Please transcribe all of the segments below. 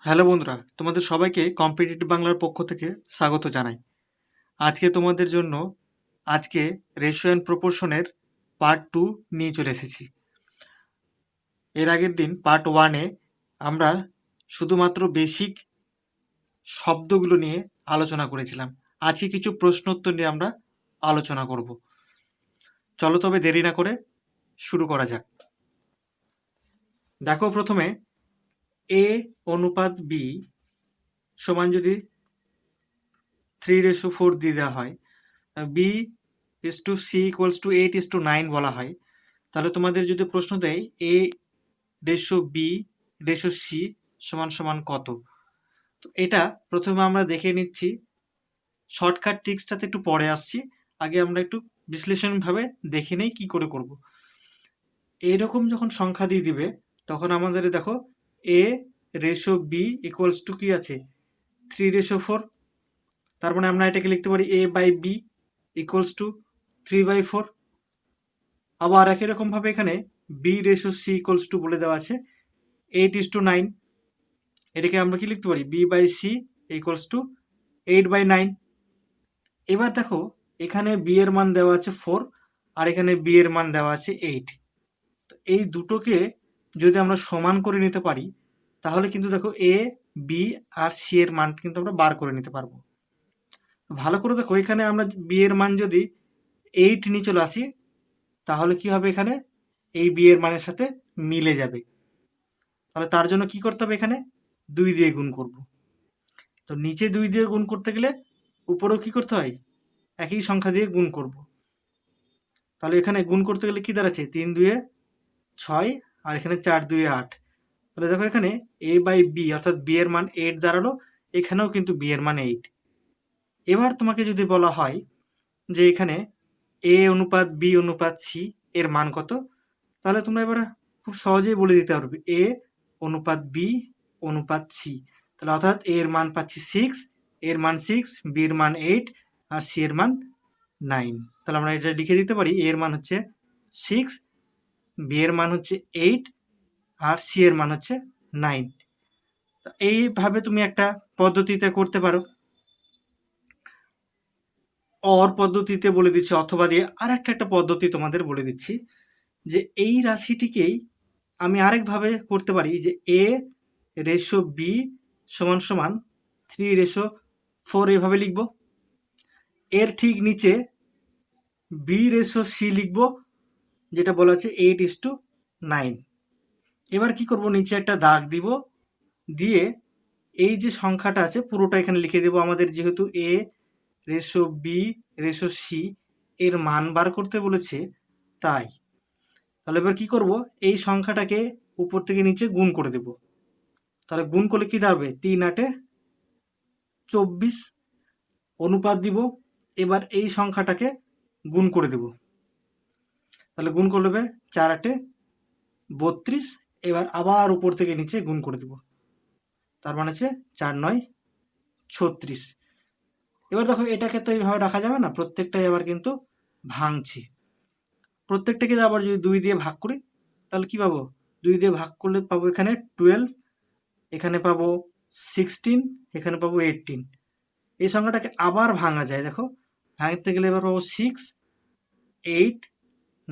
Hello বন্ধুরা, তোমাদের সবাইকে কম্পিটিটিভ বাংলার পক্ষ থেকে স্বাগত জানাই। আজকে তোমাদের জন্য রেশিও অ্যান্ড প্রপোর্শনের পার্ট 2 নিয়ে চলে এসেছি। এর আগের দিন পার্ট 1-এ আমরা শুধুমাত্র বেসিক শব্দগুলো নিয়ে আলোচনা করেছিলাম। আজকে কিছু প্রশ্নোত্তর নিয়ে আমরা আলোচনা করব। চলো তবে দেরি না করে শুরু করা যাক। দেখো, প্রথমে A অনুপাত B সমান যদি 3:4 দিয়ে দেওয়া হয়, B/C = 8:9 বলা হয়, তাহলে তোমাদের যদি প্রশ্ন দেয় A/B/C সমান কত, তো এটা প্রথমে আমরা দেখে নিচ্ছি। শর্টকাট ট্রিক্সটাতে একটু পরে আসছি, আগে আমরা একটু বিশ্লেষণভাবে দেখে নেই কি করে করব। এইরকম যখন সংখ্যা দিয়ে দিবে তখন আমাদের দেখো A/B = কি আছে, 3:4। তার মানে আমরা এটাকে লিখতে পারি A/B = 3/4। আবার একই রকমভাবে এখানে B/C = বলে দেওয়া আছে 8:9। এটাকে আমরা কি লিখতে পারি, B/C = 8/9। এবার দেখো, এখানে B এর মান দেওয়া আছে 4 আর এখানে B এর মান দেওয়া আছে 8। তো এই দুটোকে যদি আমরা সমান করে নিতে পারি তাহলে কিন্তু দেখো A, B আর C এর মান কিন্তু আমরা বার করে নিতে পারবো। ভালো করে দেখো, এখানে আমরা B এর মান যদি 8 নিয়ে চলে আসি তাহলে কি হবে, এখানে এই B এর মানের সাথে মিলে যাবে। তাহলে তার জন্য কি করতে হবে, এখানে 2 দিয়ে গুণ করব। তো নিচে 2 দিয়ে গুণ করতে গেলে উপরেও কি করতে হয়, একই সংখ্যা দিয়ে গুণ করব। তাহলে এখানে গুণ করতে গেলে কি দাঁড়াচ্ছে, 3×2 = 6 আর এখানে 4×2 = 8। তাহলে দেখো, এখানে A/B অর্থাৎ B এর মান 8 দাঁড়ালো, এখানেও কিন্তু B এর মান 8। এবার তোমাকে যদি বলা হয় যে এখানে A অনুপাত B অনুপাত C এর মান কত, তাহলে তোমরা এবার খুব সহজেই বলে দিতে পারবে A অনুপাত B অনুপাত C। তাহলে অর্থাৎ A এর মান পাচ্ছি 6, এর মান 6, B এর মান 8 আর C এর মান 9। তাহলে আমরা এটা লিখে দিতে পারি, A এর মান হচ্ছে 6, B এর মান হচ্ছে 8 আর C এর মান হচ্ছে 9। তো এইভাবে তুমি একটা পদ্ধতিতে করতে পারো। অর পদ্ধতিতে বলে দিচ্ছি, অথবা দিয়ে একটা পদ্ধতি তোমাদের বলে দিচ্ছি যে এই রাশিটিকেই আমি আরেকভাবে করতে পারি যে A/B = 3:4 এইভাবে লিখব। এর ঠিক নিচে B/C লিখব, যেটা বলা আছে 8:9। এবার কি করব, নিচে একটা দাগ দিব, দিয়ে এই যে সংখ্যাটা আছে পুরোটা এখানে লিখে দেব। আমাদের যেহেতু A/B/C এর মান বার করতে বলেছে তাই। তাহলে এবার কি করব, এই সংখ্যাটাকে উপর থেকে নিচে গুণ করে দেব। তাহলে গুণ করলে কি দাঁড়াবে, 3×8 = 24 অনুপাত দিব। এবার এই সংখ্যাটাকে গুণ করে দেব, তাহলে গুণ করলে 4×8 = 32। এবার আবার উপর থেকে নিচে গুণ করে দেব, তার মানে হচ্ছে 4×9 = 36। এবার দেখো, এটাকে তো এইভাবে রাখা যাবে না, প্রত্যেকটাই আবার কিন্তু ভাঙছি। প্রত্যেকটাকে আবার যদি 2 দিয়ে ভাগ করি তাহলে কি পাবো, 2 দিয়ে ভাগ করলে পাবো এখানে 12, এখানে পাবো 16, এখানে পাবো 18। এই সংখ্যাটাকে আবার ভাঙা যায়, দেখো ভাঙতে গেলে এবার পাবো 6, 8,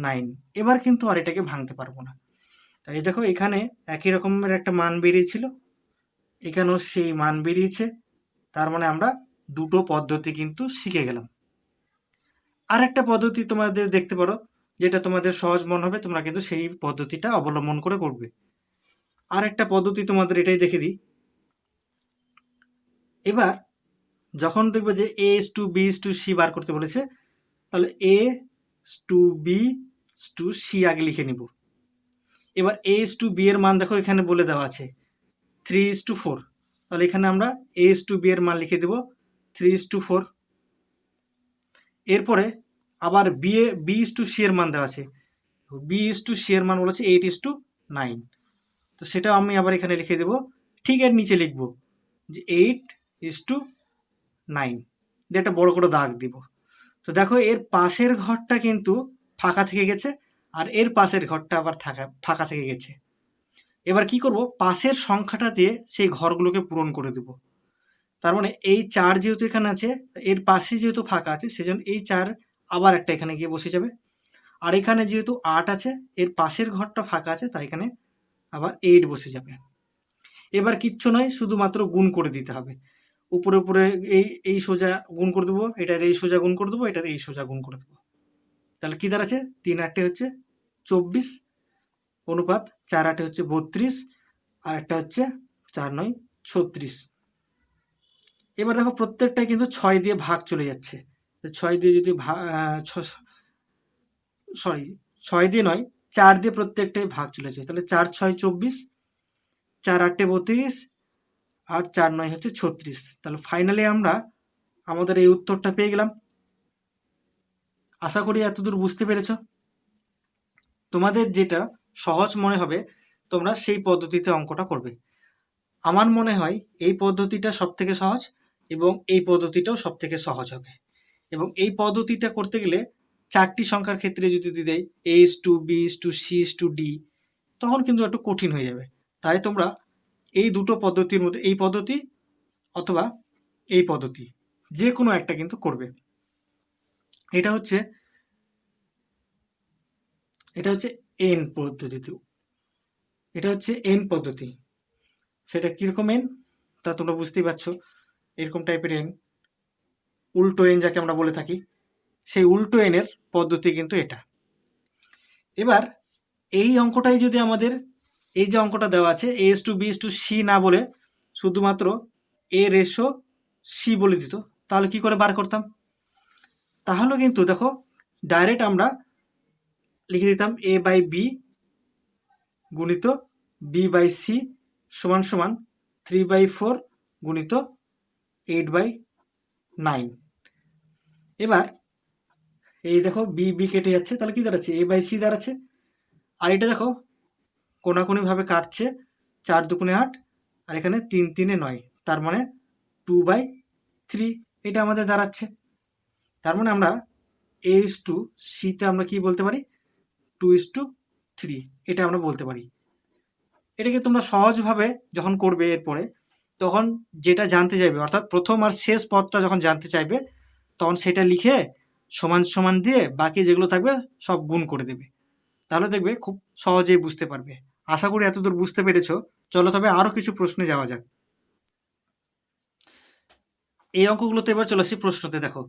9। এবার কিন্তু আর এটাকে ভাঙতে পারবো না। তাই দেখো, এখানে একই রকমের একটা মান বেরিয়েছিল, এখানেও সেই মান বেরিয়েছে। তার মানে আমরা দুটো পদ্ধতি কিন্তু শিখে গেলাম। আর একটা পদ্ধতি তোমাদের দেখতে পারো, যেটা তোমাদের সহজ মনে হবে, তোমরা কিন্তু সেই পদ্ধতিটা অবলম্বন করে করবে। আর একটা পদ্ধতি তোমাদের এটাই দেখে দিই। এবার যখন দেখবে যে A/B/C বার করতে বলেছে, তাহলে A/B/C আগে লিখে নিব। এবার A/B এর মান দেখো এখানে বলে দেওয়া আছে 3:4। তাহলে এখানে আমরা A/B এর মান লিখে দেব 3:4। এরপরে আবার B/C এর মান দেওয়া আছে, B/C এর মান বলেছে 8:9। তো সেটা আমি আবার এখানে লিখে দেব। ঠিক এর নিচে লিখব যে 8:9 দিয়ে একটা বড় করে দাগ দিব। তো দেখো, এর পাশের ঘরটা কিন্তু ফাঁকা থেকে গেছে আর এর পাশের ঘরটা আবার ফাঁকা থেকে গেছে। এবার কি করব, পাশের সংখ্যাটা দিয়ে সেই ঘরগুলোকে পূরণ করে দেব। তার মানে এই 4 যেহেতু এখানে আছে, এর পাশে যেহেতু ফাঁকা আছে, সেজন্য এই 4 আবার একটা এখানে গিয়ে বসে যাবে। আর এখানে যেহেতু 8 আছে, এর পাশের ঘরটা ফাঁকা আছে, তাই এখানে আবার 8 বসে যাবে। এবার কিচ্ছু নয়, শুধুমাত্র গুণ করে দিতে হবে। উপরে উপরে এই সোজা গুণ করে দেবো, এটার এই সোজা গুণ করে দেবো, এটার এই সোজা গুণ করে দেবো। তাহলে কি দাঁড়াচ্ছে, 3 8 হচ্ছে 24 অনুপাত 4 8 হচ্ছে 32, আর একটা হচ্ছে 4 9 36। এবার দেখো প্রত্যেকটাই কিন্তু 6 দিয়ে ভাগ চলে যাচ্ছে। 6 দিয়ে যদি সরি 6 দিয়ে নয়, 4 দিয়ে প্রত্যেকটাই ভাগ চলে যাচ্ছে। তাহলে 4 6 24, 4 8 32, আর 4 9 হচ্ছে 36। তাহলে ফাইনালি আমরা আমাদের এই উত্তরটা পেয়ে গেলাম। আশা করি এতদূর বুঝতে পেরেছো। তোমাদের যেটা সহজ মনে হবে তোমরা সেই পদ্ধতিতে অঙ্কটা করবে। আমার মনে হয় এই পদ্ধতিটা সব থেকে সহজ, এবং এই পদ্ধতিটাও সব থেকে সহজ হবে। এবং এই পদ্ধতিটা করতে গেলে 4টি সংখ্যার ক্ষেত্রে যদি দেয় a:2, b:2, c:2, d, তখন কিন্তু একটু কঠিন হয়ে যাবে। তাই তোমরা এই দুটো পদ্ধতির মধ্যে এই পদ্ধতি অথবা এই পদ্ধতি যে কোনো একটা কিন্তু করবে। এটা হচ্ছে এন পদ্ধতি, এটা হচ্ছে এন পদ্ধতি। সেটা কীরকম এন তা তোমরা বুঝতেই পারছো, এরকম টাইপের এন, উল্টো এন যাকে আমরা বলে থাকি, সেই উল্টো এনের পদ্ধতি কিন্তু এটা। এবার এই অঙ্কটাই যদি আমাদের এই যে অঙ্কটা দেওয়া আছে a:2, b:2, c না বলে শুধুমাত্র a:c বলে দিত, তাহলে কি করে বার করতাম? তাহলে কিন্তু দেখো ডাইরেক্ট আমরা লিখে দিতাম a/b গুণিত b/c সমান সমান 3/4 গুণিত 8/9। এবার এই দেখো বি কেটে যাচ্ছে, তাহলে কি দাঁড়াচ্ছে, a/c দাঁড়াচ্ছে। আর এটা দেখো কোনাকুনিভাবে কাটছে, 4 2 8, আর এখানে 3 3 9, তার মানে 2/3 এটা আমাদের দাঁড়াচ্ছে। তার মানে আমরা a:2c-তে আমরা কি বলতে পারি, 2:3 এটা আমরা বলতে পারি। এটাকে তোমরা সহজভাবে যখন করবে এরপরে, তখন যেটা জানতে চাইবে অর্থাৎ প্রথম আর শেষ পদটা যখন জানতে চাইবে, তখন সেটা লিখে সমান সমান দিয়ে বাকি যেগুলো থাকবে সব গুণ করে দেবে। তাহলে দেখবে খুব সহজেই বুঝতে পারবে। আশা করি এতদূর বুঝতে পেরেছো। চলো তবে আরও কিছু প্রশ্নে যাওয়া যাক। এই অঙ্কগুলোতে এবার চলে আসি প্রশ্নতে। দেখো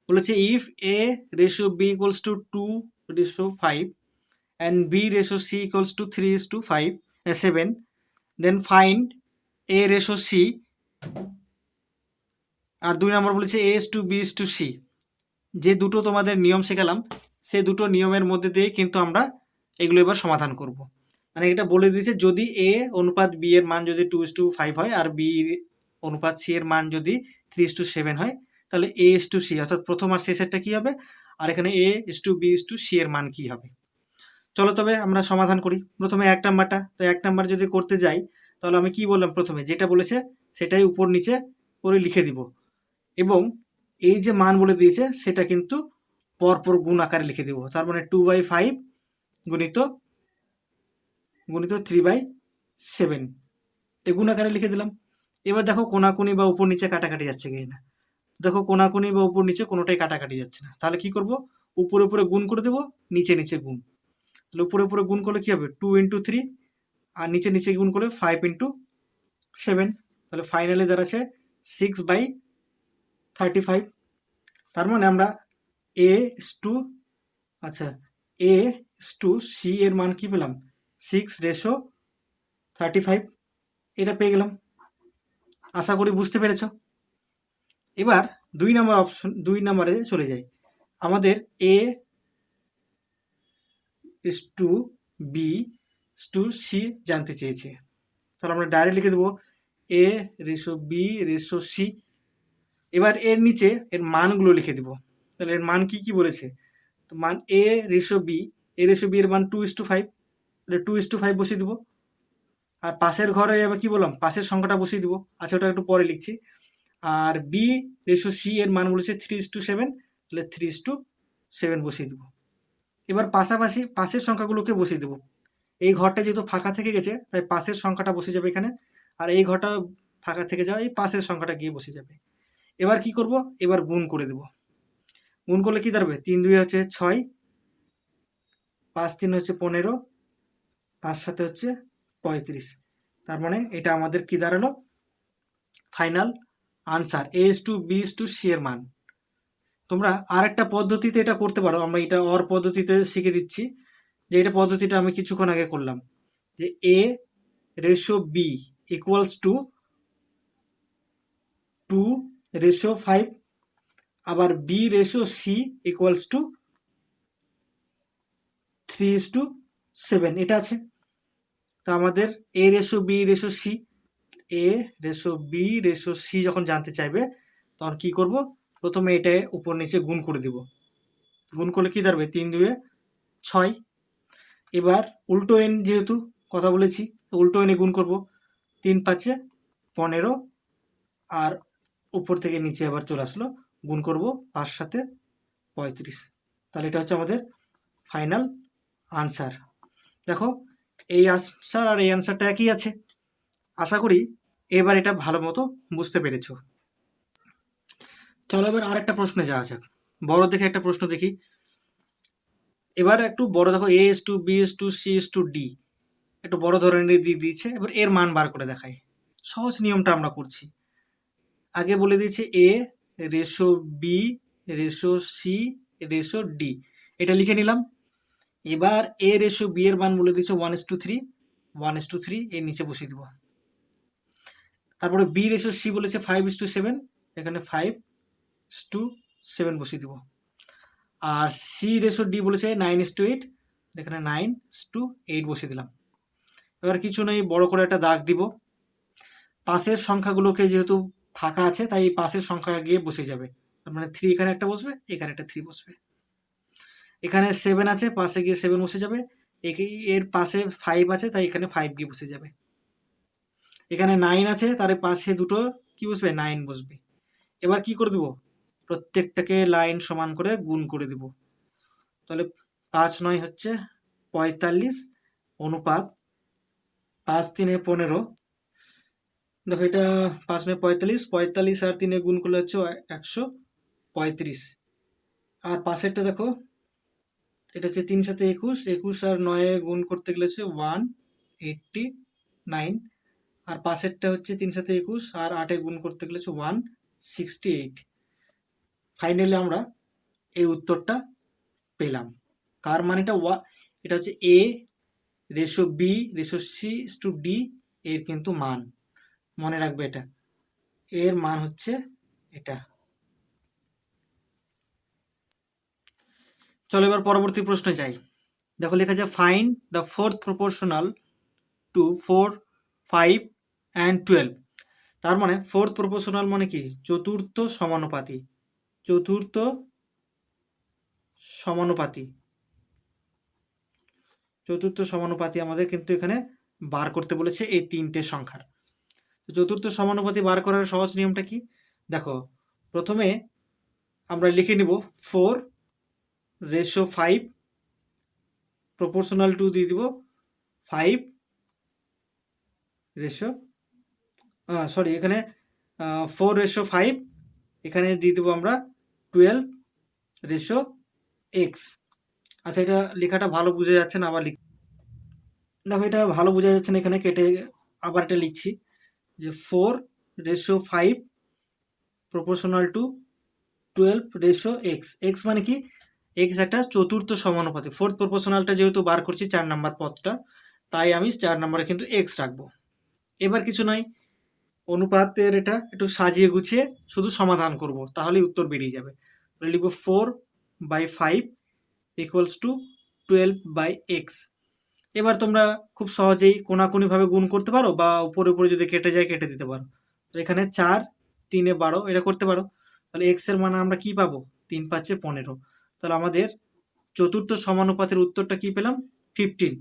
বলেছে if a:b equals to 2:5 and b:c equals to 3:7, then find a:c। আর 2 নম্বর বলেছে a:2, b:c। যে দুটো তোমাদের নিয়ম শেখালাম সেই দুটো নিয়মের মধ্যে দিয়ে কিন্তু আমরা এগুলো এবার সমাধান করব। মানে এটা বলে দিয়েছে যদি a অনুপাত b এর মান যদি 2:5 হয় আর b অনুপাত c এর মান যদি 3:7 হয়, তাহলে a:c অর্থাৎ প্রথম আর শেষেরটা কি হবে, আর এখানে a:b:c এর মান কি হবে। চলো তবে আমরা সমাধান করি। প্রথমে 1 নাম্বারটা, তো 1 নাম্বার যদি করতে যাই তাহলে আমি কি বললাম, প্রথমে যেটা বলেছে সেটাই উপর নিচে করে লিখে দিব, এবং এই যে মান বলে দিয়েছে সেটা কিন্তু পরপর গুণ আকারে লিখে দেবো। তার মানে 2/5 গুণিত 3/7 এই গুণ আকারে লিখে দিলাম। এবার দেখো কোনাকুনি বা উপর নিচে কাটাকাটি যাচ্ছে কি না। দেখো কোনাকুনি বা উপর নিচে কোনোটাই কাটাকাটি যাচ্ছে না, তাহলে কি করব, উপরে উপরে গুণ করে দেবো, নিচে নিচে গুণ। তাহলে উপরে উপরে গুণ করলে কি হবে, 2 × 3, আর নিচে নিচে গুণ করলে 5 × 7। তাহলে ফাইনালি দাঁড়াচ্ছে 6/35। তার মানে আমরা a:c এর মান কি পেলাম, 6:35 এটা পেয়ে গেলাম। আশা করি বুঝতে পেরেছ। এবার 2 নম্বর অপশন, 2 নম্বরে চলে যাই। আমাদের a:b:c জানতে চেয়েছে, তাহলে আমরা ডাইরেক্ট লিখে দেবো a:b:c। এবার এর নিচে এর মানগুলো লিখে দেবো। তাহলে এর মান কি কি বলেছে, তো মান a:b এর মান 2:5, তাহলে 2:5 বসিয়ে দেবো। আর পাশের ঘরে আবার কি বললাম, পাশের সংখ্যাটা বসিয়ে দেবো, আচ্ছা ওটা একটু পরে লিখছি। আর b:c এর মান বলেছে 3:7, তাহলে 3:7 বসিয়ে দেবো। এবার পাশাপাশি পাশের সংখ্যাগুলোকে বসিয়ে দেবো। এই ঘরটা যেহেতু ফাঁকা থেকে গেছে তাই পাশের সংখ্যাটা বসে যাবে এখানে, আর এই ঘরটা ফাঁকা থেকে যাওয়া এই পাশের সংখ্যাটা গিয়ে বসে যাবে। এবার কি করব, এবার গুণ করে দেব। গুণ করলে কি দাঁড়াবে, 3 2 হচ্ছে 6, 5 3 হচ্ছে 15, 5 7 হচ্ছে 35। তার মানে এটা আমাদের কি দাঁড়ালো, ফাইনাল আনসার A:B:C এর মান। তোমরা আর একটা পদ্ধতিতে এটা করতে পারো, আমরা এটা অর পদ্ধতিতে শিখে দিচ্ছি, যে এটা পদ্ধতিটা আমি কিছুক্ষণ আগে করলাম, যে A:B ইকুয়ালস টু 2:5, আবার B:C ইকুয়ালস টু 3:7, এটা আছে। তো আমাদের A:B:C, A:B:C যখন জানতে চাইবে তখন কি করব, প্রথমে এটা উপর নিচে গুণ করে দিব। গুণ করলে কি দাঁড়াবে, 3 2 6। এবার উল্টো এন যেহেতু কথা বলেছি, উল্টো এনে গুণ করব, 3 5 15, আর উপর থেকে নিচে আবার চলে আসলো, গুণ করব 5 7 35। তাহলে এটা হচ্ছে আমাদের ফাইনাল আনসার। দেখো এই আনসার আর এই আনসারটা একই আছে। আশা করি এবার এটা ভালো মতো বুঝতে পেরেছো। চলো এবার আর একটা প্রশ্নে যাওয়া যাক। বড় দেখে একটা প্রশ্ন দেখি। এবার একটু বড় দেখো, A:B:C:D, একটু বড় ধরনের দিয়ে দিয়েছে। এবার এর মান বার করে দেখাই। সহজ নিয়মটা আমরা করছি। আগে বলে দিয়েছে A:B:C:D, এটা লিখে নিলাম। এবার A:B এর মান বলে দিয়েছে 1:3, 1:3 এর নিচে বসিয়ে দিব। তারপরে B:C বলেছে 5:7, এখানে 5:7 বসিয়ে দিব। আর C:D বলেছে 9:8, এখানে 9:8 বসিয়ে দিলাম। এবার কিছু নেই, বড় করে একটা দাগ দিব। পাশের সংখ্যাগুলোকে যেহেতু ফাঁকা আছে তাই এই পাশের সংখ্যা গিয়ে বসে যাবে। তার মানে 3 এখানে একটা বসবে, এখানে একটা 3 বসবে। এখানে 7 আছে, পাশে গিয়ে 7 বসে যাবে। এর পাশে 5 আছে তাই এখানে 5 গিয়ে বসে যাবে। এখানে 9 আছে, তার পাশে দুটো কি বসবে, 9 বসবে। এবার কি করে দেব, প্রত্যেকটাকে লাইন সমান করে গুণ করে দেব। তাহলে 5 9 হচ্ছে 45, অনুপাত 5 3 15। দেখো এটা 5 9 45, 45 আর 3 গুণ করলে হচ্ছে 135। আর পাশেরটা দেখো, এটা হচ্ছে 3 7 21, 21 আর 9 গুণ করতে গেলে হচ্ছে 189। আর পাশেরটা হচ্ছে 3 7 21 আর 8 গুণ করতে গেলে হচ্ছে 168। ফাইনালি আমরা এই উত্তরটা পেলাম। কার মান এটা, এটা হচ্ছে A:B:C:D এর কিন্তু মান। মনে রাখবে এটা, এর মান হচ্ছে এটা। চলো এবার পরবর্তী প্রশ্নে যাই। দেখো লেখা আছে find the fourth proportional to 4 5 and 12। তার মানে ফোর্থ প্রপোর্শনাল মানে কি, চতুর্থ সমানুপাতি। চতুর্থ সমানুপাতি, চতুর্থ সমানুপাতি আমাদের কিন্তু এখানে বার করতে বলেছে এই তিনটে সংখ্যার। চতুর্থ সমানুপাতি বার করার সহজ নিয়মটা কি, দেখো প্রথমে আমরা লিখে নিব 4:5 প্রপোর্শনাল টু দিয়ে দিব 5 রেশো, সরি এখানে 4:5, এখানে দিয়ে দেবো আমরা 12:x। আচ্ছা এটা লেখাটা ভালো বোঝা যাচ্ছে না, আবার দেখো এটা ভালো বোঝা যাচ্ছে না, এখানে কেটে আবার এটা লিখছি যে 4:5 প্রপোর্শনাল টু 12:x। এক্স মানে কি, এক্স একটা চতুর্থ সমানুপাতি। ফোর্থ প্রপোর্শনালটা যেহেতু বার করছি 4 নাম্বার পদটা, তাই আমি 4 নম্বরে কিন্তু এক্স রাখবো। এবার কিছু নয়, অনুপাতের এটা একটু সাজিয়ে গুছিয়ে শুধু সমাধান করব, তাহলেই উত্তর বেরিয়ে যাবে। লিখব 4/5 ইকুয়ালস টু 12/x। এবার তোমরা খুব সহজেই কোনাকুনিভাবে গুণ করতে পারো, বা উপরে উপরে যদি কেটে যায় কেটে দিতে পারো। তো এখানে 4 3 12 এটা করতে পারো। তাহলে এক্স এর মান আমরা কি পাবো, 3 5 15। তাহলে আমাদের চতুর্থ সমানুপাতের উত্তরটা কি পেলাম, 15।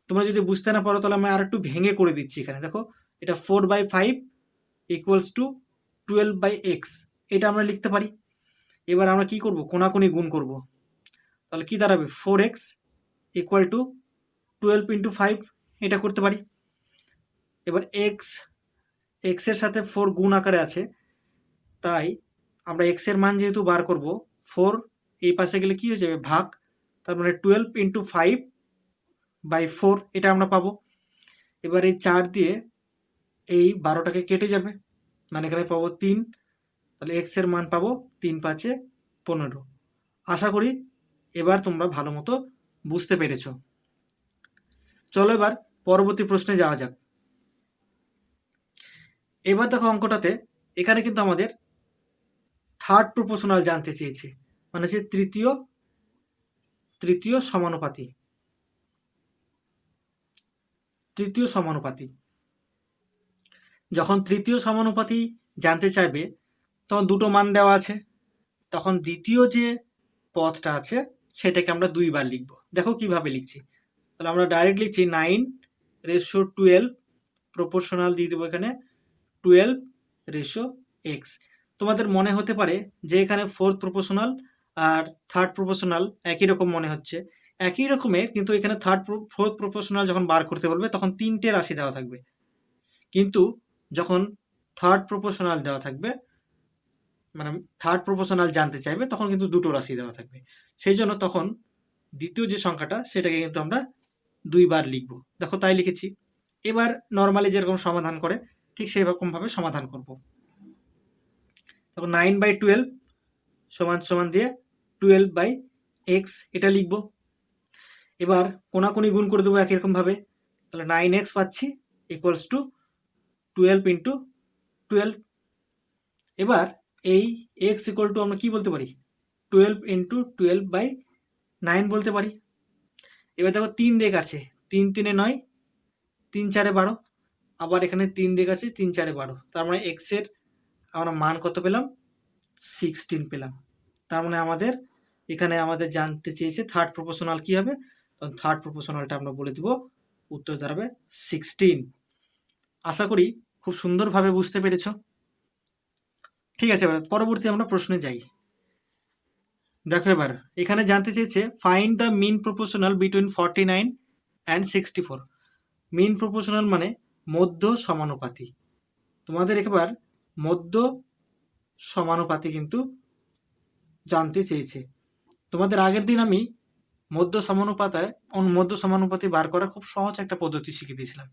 তোমরা যদি বুঝতে না পারো তাহলে আমি আর একটু ভেঙে করে দিচ্ছি। এখানে দেখো এটা 4/5 ইকুয়ালস টু 12/x, এটা আমরা লিখতে পারি। এবার আমরা কি করব, কোনাকুনি গুণ করব। তাহলে কি দাঁড়াবে, 4x ইকুয়াল টু 12 × 5 এটা করতে পারি। এবার এক্সের সাথে 4 গুণ আকারে আছে, তাই আমরা এক্সের মান যেহেতু বার করব, 4 এই পাশে গেলে কি হয়ে যাবে ভাগ, তার মানে 12 × 5/4 এটা আমরা পাবো। এবার এই 4 দিয়ে এই 12টাকে কেটে যাবে, মানে এখানে পাবো 3, তাহলে এক্সের মান পাবো 3×5 = 15। আশা করি এবার তোমরা ভালো মতো বুঝতে পেরেছ। চলো এবার পরবর্তী প্রশ্নে যাওয়া যাক। এবার দেখো অঙ্কটাতে এখানে কিন্তু আমাদের থার্ড প্রপোর্শনাল জানতে চেয়েছে, মানে হচ্ছে তৃতীয় সমানুপাতি। যখন তৃতীয় সমানুপাতি জানতে চাইবে তখন দুটো মান দেওয়া আছে, তখন দ্বিতীয় যে পদটা আছে সেটাকে আমরা 2 বার লিখব। দেখো কিভাবে লিখছি, তাহলে আমরা ডাইরেক্ট লিখছি 9/12 প্রপোর্শনাল দিয়ে দেবো এখানে 12/x। তোমাদের মনে হতে পারে যে এখানে ফোর্থ প্রপোর্শনাল আর থার্ড প্রপোর্শনাল একই রকম মনে হচ্ছে, একই রকমের, কিন্তু এখানে ফোর্থ প্রপোর্শনাল যখন বার করতে বলবে তখন 3টে রাশি দেওয়া থাকবে, কিন্তু যখন থার্ড প্রপোর্শনাল দেওয়া থাকবে, মানে থার্ড প্রপোর্শনাল জানতে চাইবে, তখন কিন্তু 2টো রাশি দেওয়া থাকবে। সেই জন্য তখন দ্বিতীয় যে সংখ্যাটা সেটাকে কিন্তু আমরা 2 বার লিখব। দেখো তাই লিখেছি। এবার নর্মালি যেরকম সমাধান করে ঠিক সেই রকমভাবে সমাধান করব। দেখো 9/12 সমান দিয়ে 12/x এটা লিখব। এবার কোনাকুনি গুণ করে দেবো একই রকমভাবে, তাহলে 9x পাচ্ছি = 12 × 12। এবার এই x = আমরা কি বলতে পারি 12 × 12/9 বলতে পারি। এবার দেখো 3 দিয়ে কাটছে, 3 × 3 = 9, 3 × 4 = 12, আবার এখানে 3 দিয়ে কাটছে, 3 × 4 = 12, তার মানে x এর আমরা মান কত পেলাম 16 পেলাম। তার মানে আমাদের এখানে জানতে চেয়েছে থার্ড প্রপোর্শনাল কি হবে, তখন থার্ড প্রপোর্শনালটা আমরা বলে দেব, উত্তর দাঁড়াবে 16। আশা করি খুব সুন্দরভাবে বুঝতে পেরেছ। ঠিক আছে, এবার পরবর্তী আমরা প্রশ্নে যাই। দেখো এবার এখানে জানতে চেয়েছে find the mean proportional between 49 and 64। Mean proportional মানে মধ্য সমানুপাতি। তোমাদের একবার মধ্য সমানুপাতি কিন্তু জানতে চেয়েছে। তোমাদের আগের দিন আমি মধ্য সমানুপাতি বার করার খুব সহজ একটা পদ্ধতি শিখিয়ে দিয়েছিলাম।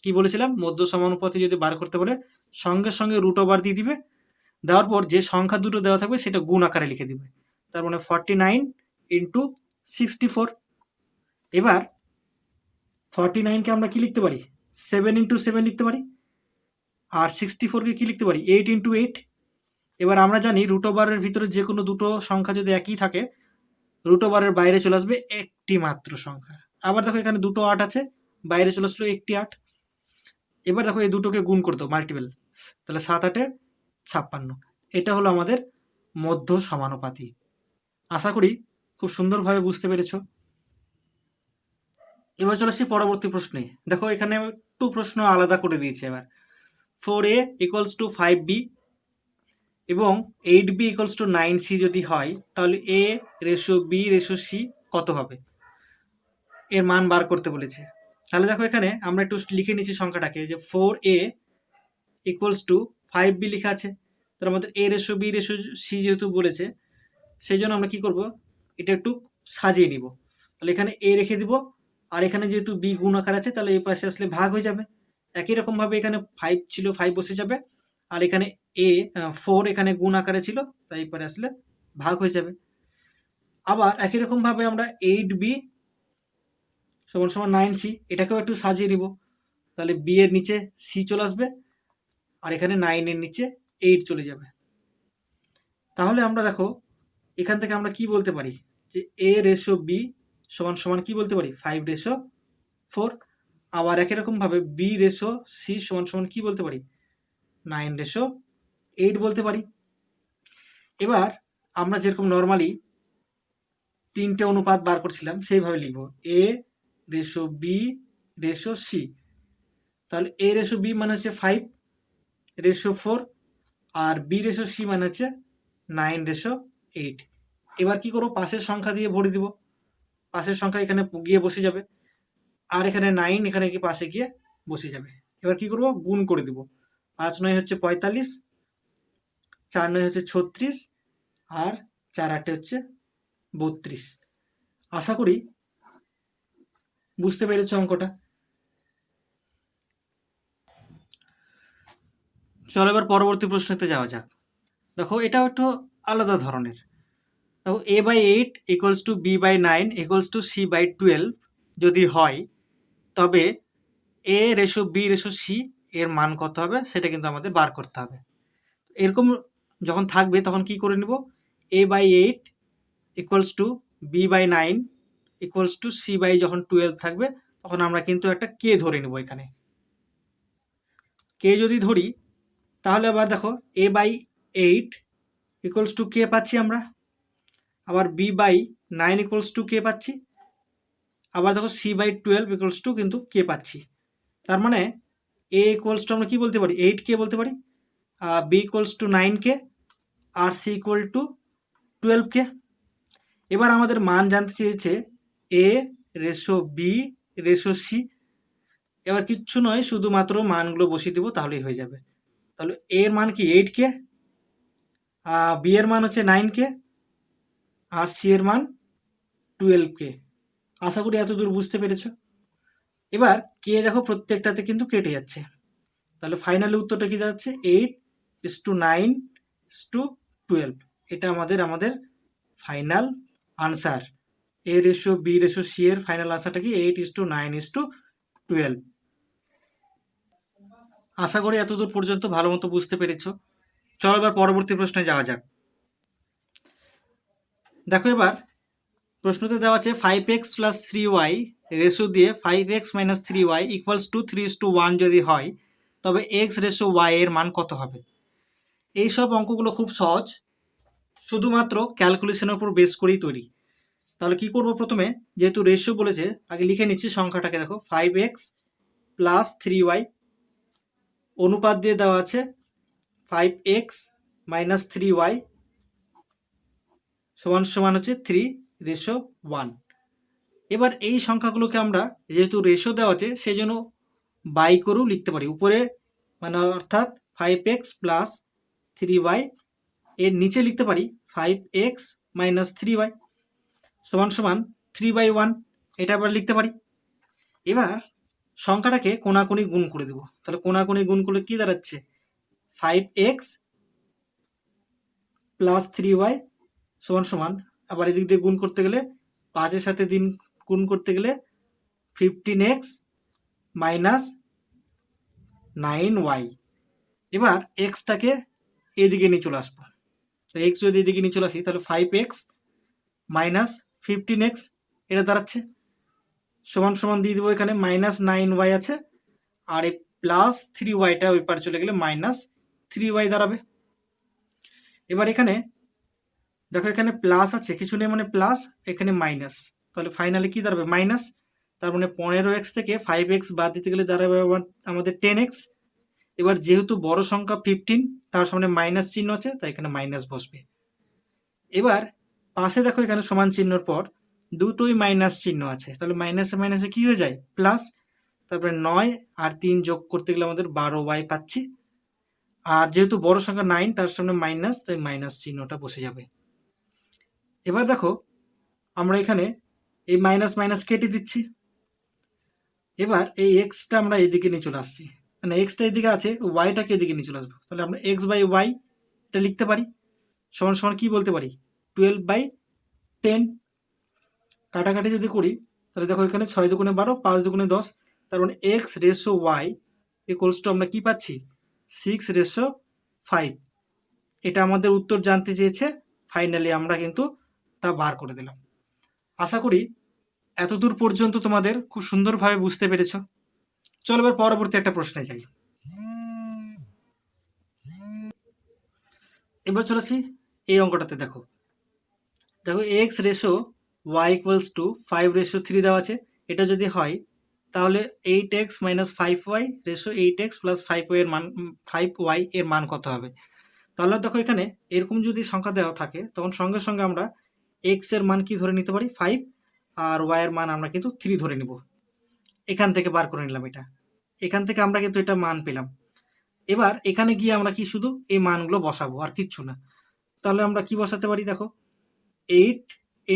কি বলেছিলাম, মধ্য সমানুপাতি যদি বার করতে বলে সঙ্গে সঙ্গে √ওভার দিয়ে দিবে, দেওয়ার পর যে সংখ্যা দুটো দেওয়া থাকবে সেটা গুণ আকারে লিখে দিবে। তার মানে 49 × 64। এবার 49কে আমরা কি লিখতে পারি 7 × 7 লিখতে পারি, আর 64কে কি লিখতে পারি 8 × 8। এবার আমরা জানি √ওভারের ভিতরে যে কোনো দুটো সংখ্যা যদি একই থাকে √ওভারের বাইরে চলে আসবে একটি মাত্র সংখ্যা। আবার দেখো এখানে দুটো 8 আছে, বাইরে চলে আসলো একটি 8। এবার দেখো এই দুটোকে গুণ করে দাও মাল্টিপল, তাহলে 7 × 8 = 56। এটা হলো আমাদের মধ্য সমানুপাতি। আশা করি খুব সুন্দরভাবে বুঝতে পেরেছ। এবার চলে আসছি পরবর্তী প্রশ্নে। দেখো এখানে একটু প্রশ্ন আলাদা করে দিয়েছে। এবার 4a = 5b এবং 8b = 9c যদি হয়, তাহলে a/b/c কত হবে, এর মান বার করতে বলেছে। তাহলে দেখো এখানে আমরা একটু লিখে নিচ্ছি সংখ্যাটাকে, যে 4a = 5b লেখা আছে, তার মধ্যে a/b/c যেহেতু বলেছে সেই জন্য আমরা কি করব, এটা একটু সাজিয়ে নিব। তাহলে এখানে a রেখে দিব, আর এখানে যেহেতু b গুণ আকার আছে তাহলে এই পাশে আসলে ভাগ হয়ে যাবে। একই রকমভাবে এখানে 5 ছিল 5 বসে যাবে, আর এখানে 4 এখানে গুণ আকারে ছিল তাই এই পারে আসলে ভাগ হয়ে যাবে। আবার একই রকমভাবে আমরা 8b = 9c এটাকেও একটু সাজিয়ে নিব। তাহলে b এর নিচে c চলে আসবে, আর এখানে 9 এর নিচে 8 চলে যাবে। তাহলে আমরা দেখো এখান থেকে আমরা কি বলতে পারি, যে a/b = কি বলতে পারি 5/4। আবার একই রকমভাবে b/c = কি বলতে পারি 9/8 বলতে পারি। এবার আমরা যেরকম নর্মালি 3টে অনুপাত বার করছিলাম সেইভাবে লিখব a/b/c। তাহলে a/b মানে হচ্ছে 5/4 আর b/c মানে হচ্ছে 9/8। এবার কি করব, পাশের সংখ্যা দিয়ে ভরে দিব, পাশের সংখ্যা এখানে গিয়ে বসে যাবে। আর এখানে 9 এখানে কি পাশে গিয়ে বসে যাবে। এবার কি করব, গুণ করে দেব। 5 9 হচ্ছে 45, 4 9 হচ্ছে 36, আর 4 8 হচ্ছে 32। আশা করি বুঝতে পেরেছো অঙ্কটা। চলো এবার পরবর্তী প্রশ্নতে যাওয়া যাক। দেখো এটাও একটু আলাদা ধরনের। দেখো a/8 equals to b/9 equals to c/12 যদি হয়, তবে a/b/c এর মান কত হবে সেটা কিন্তু আমাদের বার করতে হবে। এরকম যখন থাকবে তখন কি করে নিব, a/8 equals to b/9 equals to c/12 থাকবে, তখন আমরা কিন্তু একটা কে ধরে নিব। এখানে কে যদি ধরি তাহলে আবার দেখো a/8 ইকুয়ালস টু কে পাচ্ছি আমরা, আবার b/9 ইকুয়ালস টু কে পাচ্ছি, আবার দেখো c/12 ইকুয়ালস টু কিন্তু কে পাচ্ছি। তার মানে a ইকুয়ালস টু আমরা কি বলতে পারি, 8 কে বলতে পারি, b ইকুয়ালস টু 9 কে, আর c ইকুয়াল টু 12 কে। এবার আমাদের মান জানতে চেয়েছে a/b/c। এবার কিচ্ছু নয়, শুধুমাত্র মানগুলো বসিয়ে দেবো তাহলেই হয়ে যাবে। তাহলে a এর মান কি 8 কে, b এর মান হচ্ছে 9 কে, আর c এর মান 12 কে। আশা করি এতদূর বুঝতে পেরেছো। এবার কে দেখো প্রত্যেকটাতে কিন্তু কেটে যাচ্ছে, তাহলে ফাইনালি উত্তরটা কি দাঁড়াচ্ছে, 8:9:12। এটা আমাদের ফাইনাল আনসার। a/b/c এর ফাইনাল আনসারটা কি 8:9:12। আশা করি এতদূর পর্যন্ত ভালো মতো বুঝতে পেরেছো। চলো এবার পরবর্তী প্রশ্নে যাওয়া যাক। দেখো এবার প্রশ্নতে দেওয়া আছে 5x + 3y রেশিও দিয়ে 5x - 3y ইকুয়ালস টু 3:1 যদি হয়, তবে x/y এর মান কত হবে। এই সব অঙ্কগুলো খুব সহজ, শুধুমাত্র ক্যালকুলেশনের উপর বেস করেই তৈরি। তাহলে কি করব, প্রথমে যেহেতু রেশিও বলেছে আগে লিখে নিচ্ছি সংখ্যাটাকে। দেখো 5x + 3y অনুপাত দিয়ে দেওয়া আছে 5x - 3y সমান হচ্ছে 3:1। এবার এই সংখ্যাগুলোকে আমরা যেহেতু রেশিও দেওয়া আছে সেই জন্য বাই করেও লিখতে পারি উপরে, মানে অর্থাৎ 5x + 3y এর নিচে লিখতে পারি 5x - 3y সমান 3/1। এটা আবার লিখতে পারি। এবার সংখ্যাটাকে কোনাকুনি গুণ করে দেব। তাহলে কোনাকুনি গুণ করলে কি দাঁড়াচ্ছে, 5x + 3y সমান আবার এদিক দিয়ে গুণ করতে গেলে 5-এর সাথে গুণ করতে গেলে 15x - 9y। এবার এক্সটাকে এদিকে নিয়ে চলে আসবো। তো এক্স যদি এদিকে নিয়ে চলে আসি তাহলে 5x - 15x এটা দাঁড়াচ্ছে সমান দিয়ে দেবো, এখানে -9y আছে, আর এই +3yটা ওই পার চলে গেলে -3y দাঁড়াবে। এবার এখানে দেখো এখানে প্লাস আছে, কিছু নেই মানে প্লাস, এখানে মাইনাস, তাহলে ফাইনালি কি দাঁড়াবে মাইনাস। তার মানে 15x থেকে 5x বাদ দিতে গেলে দাঁড়াবে আমাদের 10x। এবার যেহেতু বড় সংখ্যা 15 তার সামনে মাইনাস চিহ্ন আছে, তাই এখানে মাইনাস বসবে। এবার পাশে দেখো এখানে সমান চিহ্নর পর দুটোই মাইনাস চিহ্ন আছে, তাহলে মাইনাসে মাইনাসে কি হয়ে যায় প্লাস। তারপরে 9 আর 3 যোগ করতে গেলে আমাদের 12y পাচ্ছি, আর যেহেতু বড় সংখ্যা 9 তার সামনে মাইনাস, তাই মাইনাস চিহ্নটা বসে যাবে। এবার দেখো আমরা এখানে এই মাইনাস মাইনাস কেটে দিচ্ছি। এবার এই এক্সটা আমরা এদিকে নিয়ে চলে আসছি, মানে এক্সটা এদিকে আছে, ওয়াইটাকে এদিকে নিয়ে চলে আসবো। তাহলে আমরা x/y এটা লিখতে পারি সমান কি বলতে পারি 12/10। কাটাকাটি যদি করি তাহলে দেখো এখানে 6 দুগুণে 12, 5 দুগুণে 10, তার মানে x/y ইকুয়ালস টু আমরা কি পাচ্ছি 6/5। এটা আমাদের উত্তর জানতে চেয়েছে, ফাইনালি আমরা কিন্তু তা বার করে দিলাম। আশা করি এতদূর পর্যন্ত তোমাদের খুব সুন্দরভাবে বুঝতে পেরেছো। চলো এবার পরবর্তী একটা প্রশ্নে যাই। এবার চলেছি এই অঙ্কটাতে। দেখো x/y ইকুয়ালস টু 5/3 দেওয়া আছে। এটা যদি হয় তাহলে 8x - 5y 8x + 5y এর মান কত হবে। তাহলে দেখো এখানে এরকম যদি সংখ্যা দেওয়া থাকে তখন সঙ্গে সঙ্গে আমরা x এর মান কি ধরে নিতে পারি 5, আর y এর মান আমরা কিন্তু 3 ধরে নিব। এখান থেকে বার করে নিলাম এটা, এখান থেকে আমরা কিন্তু এটা মান পেলাম। এবার এখানে গিয়ে আমরা কি শুধু এই মানগুলো বসাবো, আর কিচ্ছু না। তাহলে আমরা কি বসাতে পারি, দেখো 8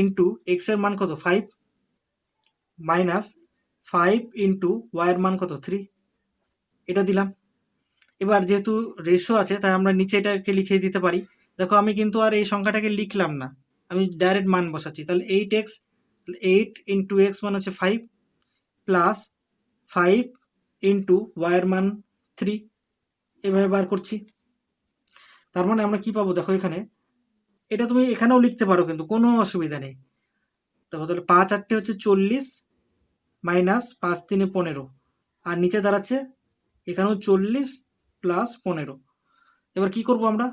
ইন্টু এক্স এর মান কত 5 মাইনাস 5 ইন্টু ওয়াই এর মান কত 3, এটা দিলাম। এবার যেহেতু রেশিও আছে তাই আমরা নিচে এটাকে লিখে দিতে পারি। দেখো আমি কিন্তু আর এই সংখ্যাটাকে লিখলাম না, আমি ডাইরেক্ট মান বসাচ্ছি। তাহলে 8x, 8 ইন্টু এক্স মান হচ্ছে 5 প্লাস 5 ইন্টু ওয়াই এর মান 3, এভাবে বার করছি। তার মানে আমরা কি পাবো, দেখো এখানে এটা তুমি এখানেও লিখতে পারো, কিন্তু কোনো অসুবিধা নেই। দেখো তাহলে 5 আর 8 হচ্ছে 40 মাইনাস 5 3 15, আর নিচে দাঁড়াচ্ছে এখানেও 40 প্লাস 15। এবার কি করব, আমরা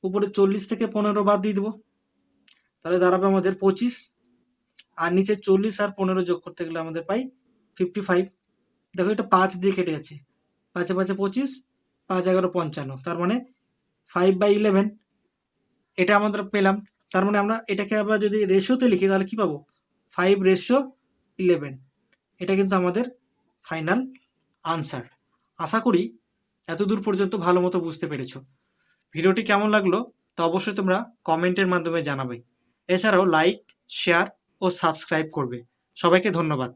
উপরে 40 থেকে 15 বাদ দিয়ে দেবো, তাহলে দাঁড়াবে আমাদের 25, আর নিচে 40 আর 15 যোগ করতে গেলে আমাদের পাই 55। দেখো এটা 5 দিয়ে কেটে যাচ্ছে, 5 এ 5 25, 5 11 55, তার মানে 5/11 এটা আমাদের পেলাম। তার মানে আমরা এটাকে আবার যদি রেশিওতে লিখি তাহলে কি পাবো, 5:11। এটা কিন্তু আমাদের ফাইনাল আনসার। আশা করি এতদূর পর্যন্ত ভালো মতো বুঝতে পেরেছো। ভিডিওটি কেমন লাগলো তা অবশ্যই তোমরা কমেন্টের মাধ্যমে জানাবে। এছাড়াও লাইক, শেয়ার ও সাবস্ক্রাইব করবে। সবাইকে ধন্যবাদ।